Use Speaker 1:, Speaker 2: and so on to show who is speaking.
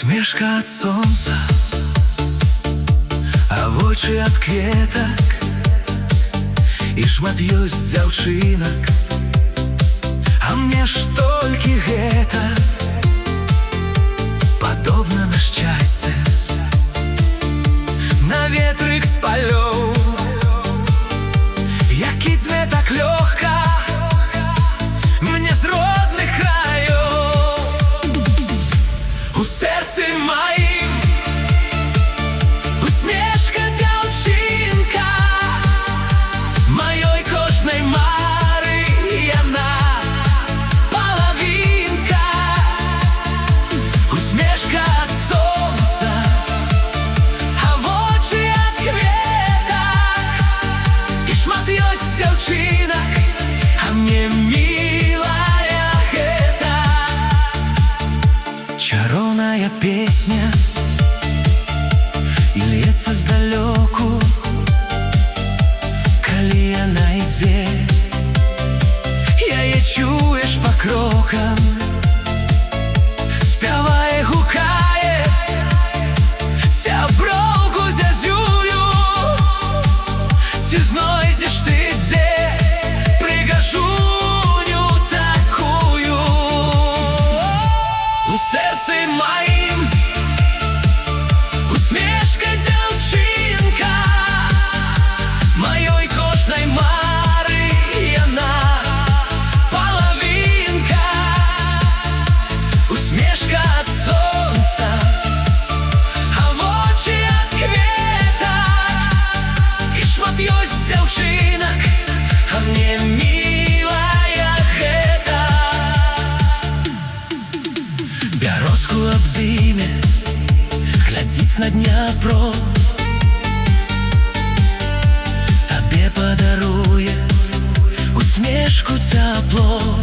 Speaker 1: Усмешка от солнца, а вочы от кветак, і шмат ёсць дзяўчынак, а мне ж толькі гэта падобна на шчасце, на ветрык з палёў, які дзьме так лёгка мне з родных краёў. У сэрцы маім усмешка дзяўчынка, маёй кожнай мары яна палавінка. Усмешка ад сонца, а вочы ад кветак, і шмат ёсць дзяўчынак, а мне мілая гэта. Чароўная песня і льецца здалёку, калі яна ідзе, яе чуеш па крокам, спявае, гукае сяброўку зязюлю. Ці знойдзеш ты дзе прыгажуню такую? У сэрцы маім усмешка дзяўчынка, маёй кожнай мары яна палавінка. Усмешка ад сонца, а вочы ад кветак, і шмат ёсць дзяўчынак, а мне мілая гэта. Бярозку абдыме, глядзіць на Дняпро, табе падаруе усмешку, цяпло.